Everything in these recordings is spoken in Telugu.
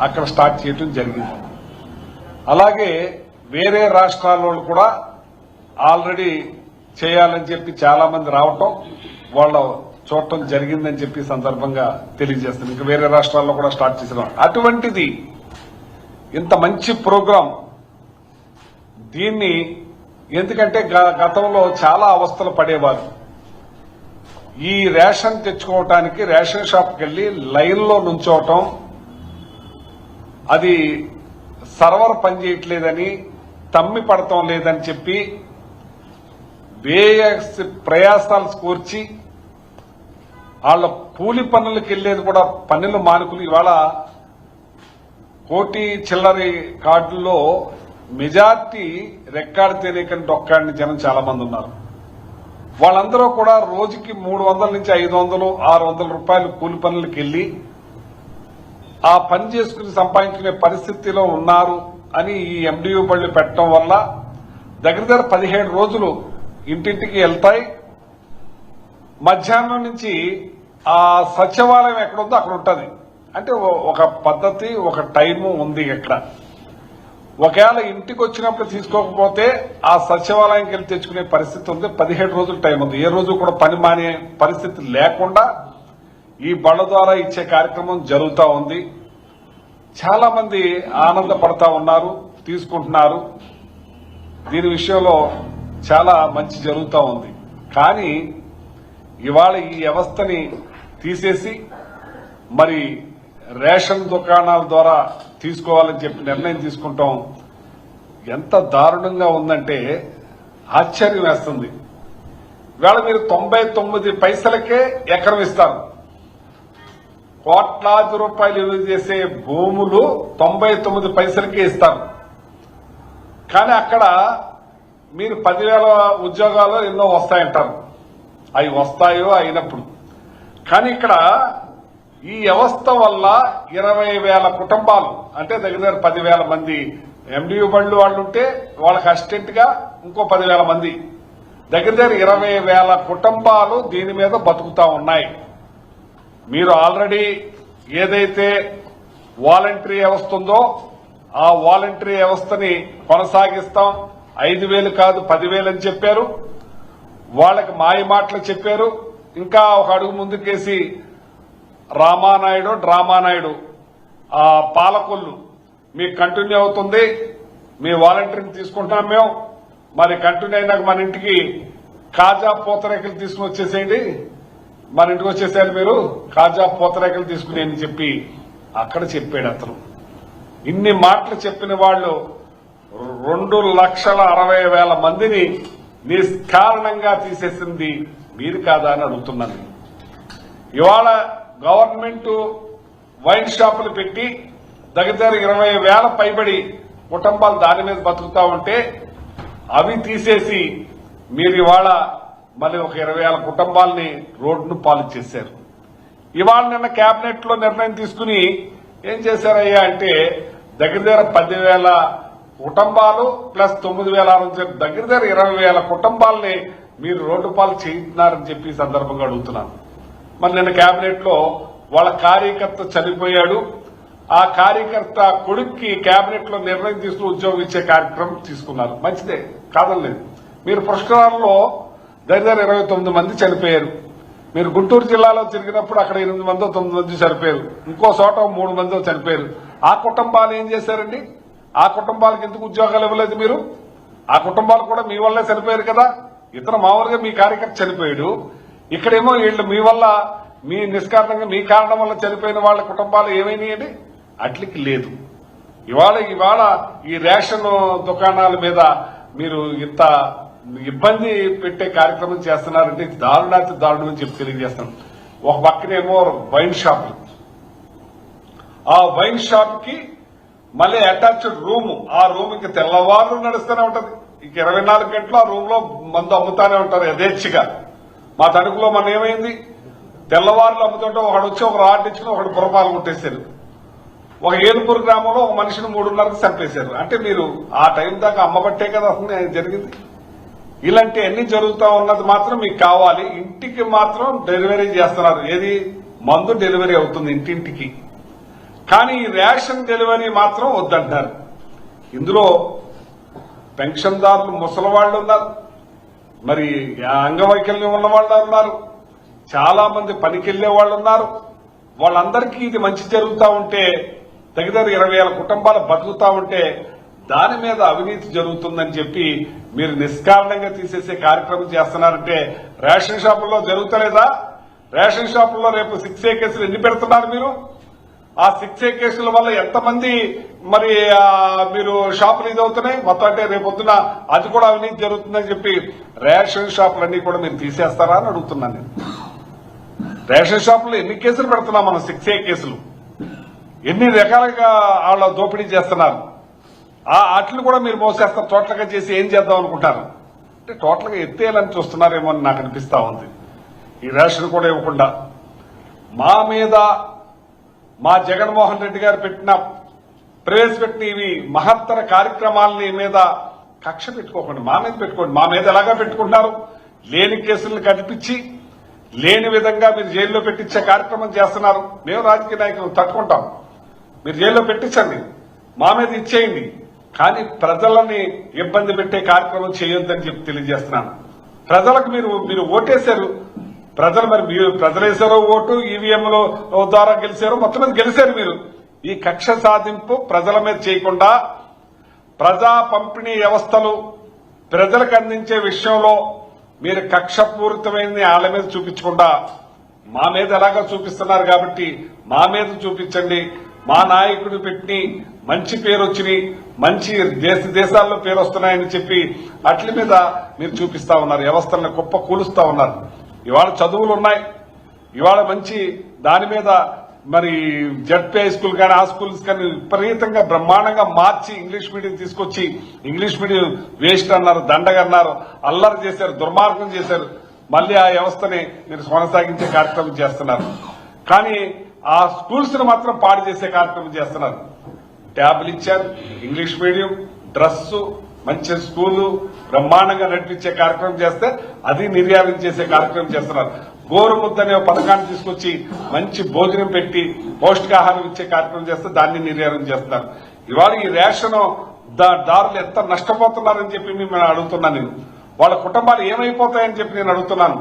అక్కడ స్టార్ట్ చేయడం జరిగింది. అలాగే వేరే రాష్ట్రాల వాళ్ళు కూడా ఆల్రెడీ చేయాలని చెప్పి చాలా మంది రావటం వాళ్ళు చూడటం జరిగిందని చెప్పి సందర్భంగా తెలియజేస్తుంది. ఇంకా వేరే రాష్ట్రాల్లో కూడా స్టార్ట్ చేసిన అటువంటిది ఇంత మంచి ప్రోగ్రాం దీన్ని ఎందుకంటే గతంలో చాలా అవస్థలు పడేవారు. ఈ రేషన్ తెచ్చుకోవటానికి రేషన్ షాప్కి వెళ్లి లైన్లో నుంచోవటం, అది సర్వర్ పనిచేయట్లేదని తమ్మి పడటం లేదని చెప్పి ప్రయాసాలు కూర్చి వాళ్ళ కూలి పనులకు వెళ్లేది కూడా పన్నుల మానుకులు ఇవాళ కోటి చిల్లరి కార్డుల్లో మెజార్టీ రెక్కాడి తెలియకని డొక్కాడిని జనం చాలా మంది ఉన్నారు. వాళ్ళందరూ కూడా రోజుకి 300 నుంచి 500, 600 రూపాయలు కూలి పనులకు వెళ్లి ఆ పని చేసుకుని సంపాదించుకునే పరిస్థితిలో ఉన్నారు అని ఈ ఎండియూ బళ్ళు పెట్టడం వల్ల దగ్గర 17 రోజులు ఇంటింటికి వెళ్తాయి. మధ్యాహ్నం నుంచి ఆ సచివాలయం ఎక్కడుందో అక్కడ ఉంటుంది. అంటే ఒక పద్ధతి, ఒక టైము ఉంది. ఇక్కడ ఒకవేళ ఇంటికి వచ్చినప్పుడు తీసుకోకపోతే ఆ సచివాలయంకి వెళ్లి తెచ్చుకునే పరిస్థితి ఉంది. 17 రోజులు టైం ఉంది. ఏ రోజు కూడా పని మానే పరిస్థితి లేకుండా ఈ బళ్ళ ద్వారా ఇచ్చే కార్యక్రమం జరుగుతూ ఉంది. చాలా మంది ఆనందపడతా ఉన్నారు, తీసుకుంటున్నారు. దీని విషయంలో చాలా మంచి జరుగుతూ ఉంది. కానీ ఇవాళ ఈ వ్యవస్థని తీసేసి మరి రేషన్ దుకాణాల ద్వారా తీసుకోవాలని చెప్పి నిర్ణయం తీసుకుంటాం ఎంత దారుణంగా ఉందంటే ఆశ్చర్యం వేస్తుంది. ఇవాళ మీరు 99 పైసలకే ఎకరం ఇస్తారు. కోట్లాది రూపాయలు విలువ చేసే భూములు 99 పైసలకే ఇస్తారు. కానీ అక్కడ మీరు 10,000 ఉద్యోగాలు ఎన్నో వస్తాయంటారు. అవి వస్తాయో అయినప్పుడు. కానీ ఇక్కడ ఈ వ్యవస్థ వల్ల 20,000 కుటుంబాలు అంటే దగ్గర 10,000 మంది ఎండియూ బళ్ళు వాళ్ళు ఉంటే వాళ్ళకి అసిస్టెంట్ గా ఇంకో 10,000 మంది దగ్గర 20,000 కుటుంబాలు దీని మీద బతుకుతా ఉన్నాయి. మీరు ఆల్రెడీ ఏదైతే వాలంటరీ వ్యవస్థ ఉందో ఆ వాలంటరీ వ్యవస్థని కొనసాగిస్తాం, 5,000 కాదు 10,000 అని చెప్పారు. వాళ్ళకి మాయ మాటలు చెప్పారు. ఇంకా ఒక అడుగు ముందుకేసి రామానాయుడు డ్రామానాయుడు ఆ పాలకొల్లు మీకు కంటిన్యూ అవుతుంది, మీ వాలంటీర్ని తీసుకుంటున్నాం మేము, మరి కంటిన్యూ అయినాక మన ఇంటికి కాజా పూతరేకలు తీసుకుని వచ్చేసేయండి, మన ఇంటికి వచ్చేసేయాలి మీరు కాజా పూతరేకలు తీసుకుని అని చెప్పి అక్కడ చెప్పాడు అతను. ఇన్ని మాటలు చెప్పిన వాళ్ళు 2,60,000 మందిని నిష్కారణంగా తీసేసింది మీరు కాదా అని అడుగుతున్నాను. ఇవాళ గవర్నమెంట్ వైన్ షాపులు పెట్టి దగ్గర 20,000 పైబడి కుటుంబాలు దాని మీద బతుకుతా ఉంటే అవి తీసేసి మీరు ఇవాళ మళ్ళీ ఒక 20,000 కుటుంబాలని రోడ్డును పాలు చేశారు. ఇవాళ నిన్న కేబినెట్ లో నిర్ణయం తీసుకుని ఏం చేశారయ్యా అంటే దగ్గర 10,000 కుటుంబాలు ప్లస్ 9,600 దగ్గర 20,000 కుటుంబాలని మీరు రోడ్డు పాలు చేయించున్నారని చెప్పి సందర్భంగా అడుగుతున్నాను. మరి నిన్న కేబినెట్ లో వాళ్ళ కార్యకర్త చనిపోయాడు. ఆ కార్యకర్త కొడుక్కి కేబినెట్ లో నిర్ణయం తీసుకుని ఉద్యోగం ఇచ్చే కార్యక్రమం తీసుకున్నారు. మంచిదే, కాదనలేదు. మీరు పుష్కరాల్లో దగ్గర 29 మంది చనిపోయారు. మీరు గుంటూరు జిల్లాలో తిరిగినప్పుడు అక్కడ 8 మందో 9 మంది చనిపోయారు. ఇంకో చోట 3 మందో చనిపోయారు. ఆ కుటుంబాలు ఏం చేశారండి? ఆ కుటుంబాలకు ఎందుకు ఉద్యోగాలు ఇవ్వలేదు మీరు? ఆ కుటుంబాలు కూడా మీ వల్లే చనిపోయారు కదా. ఇతను మామూలుగా మీ కార్యకర్త చనిపోయాడు, ఇక్కడేమో వీళ్ళు మీ వల్ల మీ నిష్కారణంగా మీ కారణం వల్ల చనిపోయిన వాళ్ళ కుటుంబాలు ఏమైనాయండి? అట్లకి లేదు. ఇవాళ ఈ రేషన్ దుకాణాల మీద మీరు ఇంత ఇబ్బంది పెట్టే కార్యక్రమం చేస్తున్నారంటే దారుణాతి దారుణం అని చెప్పి తెలియజేస్తాను. ఒక పక్కనేమో వైన్ షాప్, ఆ వైన్ షాప్ కి మళ్ళీ అటాచ్డ్ రూమ్, ఆ రూమ్ కి తెల్లవారు నడుస్తూనే ఉంటది. ఇక 24 గంటలు ఆ రూమ్ లో మందు అమ్ముతానే ఉంటారు యథేచ్ఛగా. మా తణుకులో మన ఏమైంది, తెల్లవారులు అమ్ముతుంటే ఒకడు వచ్చి ఒక రాడ్ ఇచ్చుకుని ఒకడు పురపాలు కొట్టేశారు. ఒక ఏలుపూరు గ్రామంలో ఒక మనిషిని 3:30కి చంపేశారు. అంటే మీరు ఆ టైం దాకా అమ్మబట్టే కదా అసలు జరిగింది. ఇలాంటి అన్ని జరుగుతూ ఉన్నది మాత్రం మీకు కావాలి. ఇంటికి మాత్రం డెలివరీ చేస్తున్నారు. ఏది మందు డెలివరీ అవుతుంది ఇంటింటికి. కానీ రేషన్ డెలివరీ మాత్రం వద్దంటారు. ఇందులో పెన్షన్దారులు ముసలి వాళ్ళు ఉన్నారు, మరి అంగవైకల్యం ఉన్న వాళ్ళు ఉన్నారు, చాలా మంది పనికెళ్లే వాళ్ళు ఉన్నారు. వాళ్ళందరికీ ఇది మంచి జరుగుతూ ఉంటే దగ్గర 20,000 కుటుంబాలు బతుకుతా ఉంటే దాని మీద అవినీతి జరుగుతుందని చెప్పి మీరు నిష్కారణంగా తీసేసే కార్యక్రమం చేస్తున్నారంటే రేషన్ షాపుల్లో జరుగుతలేదా? రేషన్ షాపుల్లో రేపు 6A కేసులు ఎన్ని పెడుతున్నారు మీరు? ఆ 6A కేసుల వల్ల ఎంతమంది మరి మీరు షాపులు ఇదవుతున్నాయి మొత్తం అంటే రేపొద్దున అది కూడా అవినీతి జరుగుతుందని చెప్పి రేషన్ షాపులన్నీ కూడా మీరు తీసేస్తారా అని అడుగుతున్నాను నేను. రేషన్ షాపుల్లో ఎన్ని కేసులు పెడుతున్నాం మనం? 6A కేసులు ఎన్ని రకాలుగా వాళ్ళ దోపిడీ చేస్తున్నారు. వాటిని కూడా మీరు మోసేస్తారు, టోటల్గా చేసి ఏం చేద్దాం అనుకుంటారు అంటే టోటల్గా ఎత్తేయాలని చూస్తున్నారేమో అని నాకు అనిపిస్తా ఉంది. ఈ రేషన్ కూడా ఇవ్వకుండా మా మీద మా జగన్మోహన్ రెడ్డి గారు ప్రవేశపెట్టిన ఇవి మహత్తర కార్యక్రమాలని మీద కక్ష పెట్టుకోకండి, మా మీద పెట్టుకోండి. మా మీద ఎలాగా పెట్టుకుంటున్నారు? లేని కేసులను కనిపించి లేని విధంగా మీరు జైల్లో పెట్టించే కార్యక్రమం చేస్తున్నారు. మేము రాజకీయ నాయకులు తట్టుకుంటాం, మీరు జైల్లో పెట్టించండి, మా మీద ఇచ్చేయండి, కానీ ప్రజలని ఇబ్బంది పెట్టే కార్యక్రమం చేయొద్దని చెప్పి తెలియజేస్తున్నాను. ప్రజలకు మీరు ఓటేశారు, ప్రజలు మరి మీరు ప్రజలేశారో ఓటు, ఈవీఎంలో ద్వారా గెలిచారో, మొత్తం మీద గెలిచారు మీరు. ఈ కక్ష సాధింపు ప్రజల మీద చేయకుండా ప్రజా పంపిణీ వ్యవస్థలు ప్రజలకు అందించే విషయంలో మీరు కక్షపూరితమైనది వాళ్ళ మీద చూపించకుండా మా మీద ఎలాగా చూపిస్తున్నారు కాబట్టి మా మీద చూపించండి. మా నాయకుడు పెట్టి మంచి పేరు వచ్చినాయి, మంచి దేశాల్లో పేరు వస్తున్నాయని చెప్పి అట్ల మీద మీరు చూపిస్తా ఉన్నారు, వ్యవస్థలను కుప్ప కూలుస్తా ఉన్నారు. ఇవాళ చదువులు ఉన్నాయి, ఇవాళ మంచి దాని మీద మరి జడ్పీ హై స్కూల్ కానీ ఆ స్కూల్స్ కానీ విపరీతంగా బ్రహ్మాండంగా మార్చి ఇంగ్లీష్ మీడియం తీసుకొచ్చి ఇంగ్లీష్ మీడియం వేస్ట్ అన్నారు, దండగా అన్నారు, అల్లరి చేశారు, దుర్మార్గం చేశారు. మళ్లీ ఆ వ్యవస్థని మీరు కొనసాగించే కార్యక్రమం చేస్తున్నారు. కానీ ఆ స్కూల్స్ ను మాత్రం పాడు చేసే కార్యక్రమం చేస్తున్నారు. ట్యాబ్లు ఇచ్చారు, ఇంగ్లీష్ మీడియం, డ్రెస్సు, మంచి స్కూలు బ్రహ్మాండంగా నడిపించే కార్యక్రమం చేస్తే అది నిర్యాణం చేసే కార్యక్రమం చేస్తున్నారు. గోరుముద్ద అనే పథకాన్ని తీసుకొచ్చి మంచి భోజనం పెట్టి పౌష్టికాహారం ఇచ్చే కార్యక్రమం చేస్తే దాన్ని నిర్యాణం చేస్తున్నారు. ఇవాళ ఈ రేషన్ దారులు ఎంత నష్టపోతున్నారని చెప్పి మేము అడుగుతున్నాను. నేను వాళ్ళ కుటుంబాలు ఏమైపోతాయని చెప్పి నేను అడుగుతున్నాను.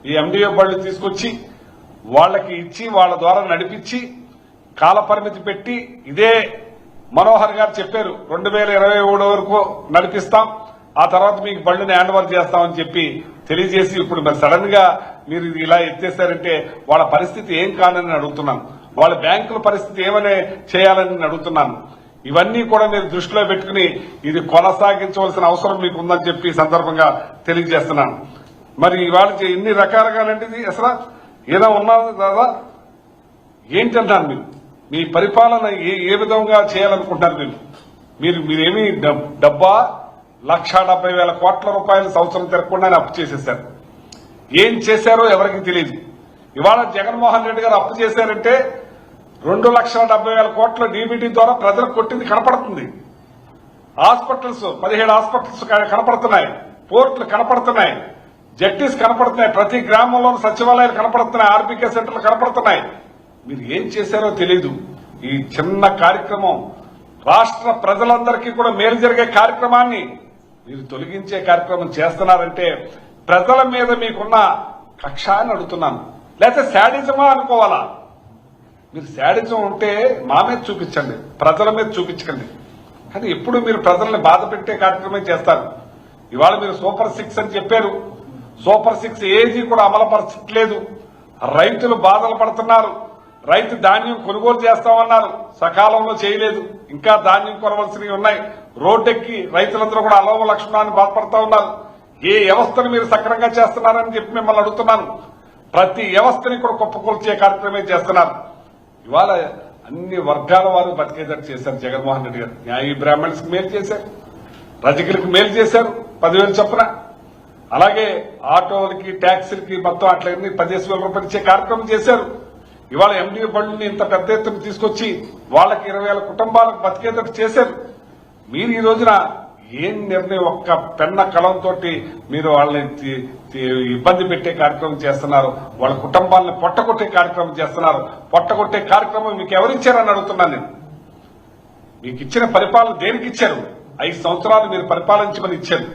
ఈ ఎండిఓ బళ్ళు తీసుకొచ్చి వాళ్ళకి ఇచ్చి వాళ్ళ ద్వారా నడిపించి కాలపరిమితి పెట్టి ఇదే మనోహర్ గారు చెప్పారు 2023 వరకు నడిపిస్తాం, ఆ తర్వాత మీకు బళ్ళని హ్యాండ్ ఓవర్ చేస్తామని చెప్పి తెలియజేసి ఇప్పుడు మరి సడన్ గా మీరు ఇది ఇలా ఎత్తేసారంటే వాళ్ళ పరిస్థితి ఏం కానని అడుగుతున్నాను. వాళ్ళ బ్యాంకుల పరిస్థితి ఏమని చేయాలని అడుగుతున్నాను. ఇవన్నీ కూడా మీరు దృష్టిలో పెట్టుకుని ఇది కొనసాగించవలసిన అవసరం మీకు ఉందని చెప్పి ఈ సందర్భంగా తెలియజేస్తున్నాను. మరి ఇవాళ ఇన్ని రకాలుగానంటే అసలు ఏదో ఉన్నారు కదా ఏంటంటారు మీరు? మీ పరిపాలన ఏ విధంగా చేయాలనుకుంటున్నారు మీరేమి డబ్బా 1,70,000 కోట్ల రూపాయలు సంవత్సరం తిరగకుండానే అప్పు చేసేశారు. ఏం చేశారో ఎవరికి తెలియదు. ఇవాళ జగన్మోహన్ రెడ్డి గారు అప్పు చేశారంటే 2,70,000 కోట్ల డీబీటీ ద్వారా ప్రజలకు కొట్టింది కనపడుతుంది. హాస్పిటల్స్ 17 హాస్పిటల్స్ కనపడుతున్నాయి, పోర్టులు కనపడుతున్నాయి, జట్టీస్ కనపడుతున్నాయి, ప్రతి గ్రామంలోని సచివాలయాలు కనపడుతున్నాయి, ఆర్బీకే సెంటర్లు కనపడుతున్నాయి. మీరు ఏం చేశారో తెలీదు. ఈ చిన్న కార్యక్రమం రాష్ట్ర ప్రజలందరికీ కూడా మేలు జరిగే కార్యక్రమాన్ని మీరు తొలగించే కార్యక్రమం చేస్తున్నారంటే ప్రజల మీద మీకున్న కక్ష అని అడుగుతున్నాను. లేకపోతే శాడిజమా అనుకోవాలా? మీరు శాడిజం ఉంటే మా మీద చూపించండి, ప్రజల మీద చూపించకండి. కానీ ఎప్పుడు మీరు ప్రజల్ని బాధ పెట్టే కార్యక్రమం చేస్తారు. ఇవాళ మీరు సూపర్ 6 అని చెప్పారు, సూపర్ 6 ఏది కూడా అమలుపరచట్లేదు. రైతులు బాధలు పడుతున్నారు. రైతు ధాన్యం కొనుగోలు చేస్తామన్నారు, సకాలంలో చేయలేదు. ఇంకా ధాన్యం కొనవలసినవి ఉన్నాయి. రోడ్డెక్కి రైతులందరూ కూడా అలవ లక్ష్మణాన్ని బాధపడతా ఉన్నారు. ఏ వ్యవస్థను మీరు సక్రమంగా చేస్తున్నారని చెప్పి మిమ్మల్ని అడుగుతున్నాను. ప్రతి వ్యవస్థని కూడా కుప్పకూల్చే కార్యక్రమమే చేస్తున్నారు. ఇవాళ అన్ని వర్గాల వారు బతికేటట్టు చేశారు జగన్మోహన్ రెడ్డి గారు. న్యాయ బ్రాహ్మణ్స్ కి మేలు చేశారు, రజకులకు మేలు చేశారు 10,000 చొప్పున. అలాగే ఆటోలకి ట్యాక్సీలకి మొత్తం అట్లన్నీ 15,000 రూపాయలు ఇచ్చే కార్యక్రమం చేశారు. ఇవాళ ఎండిఓ బళ్ళని ఇంత పెద్ద ఎత్తున తీసుకొచ్చి వాళ్ళకి 20,000 కుటుంబాలకు బతికేటట్టు చేశారు. మీరు ఈ రోజున ఏం నిర్ణయం ఒక్క పెన్న కలంతో మీరు వాళ్ళని ఇబ్బంది పెట్టే కార్యక్రమం చేస్తున్నారు, వాళ్ళ కుటుంబాలను పొట్టగొట్టే కార్యక్రమం చేస్తున్నారు. పొట్టగొట్టే కార్యక్రమం మీకు ఎవరిచ్చారని అడుగుతున్నాను నేను. మీకు ఇచ్చిన పరిపాలన దేనికి ఇచ్చారు? 5 సంవత్సరాలు మీరు పరిపాలించమని ఇచ్చారు.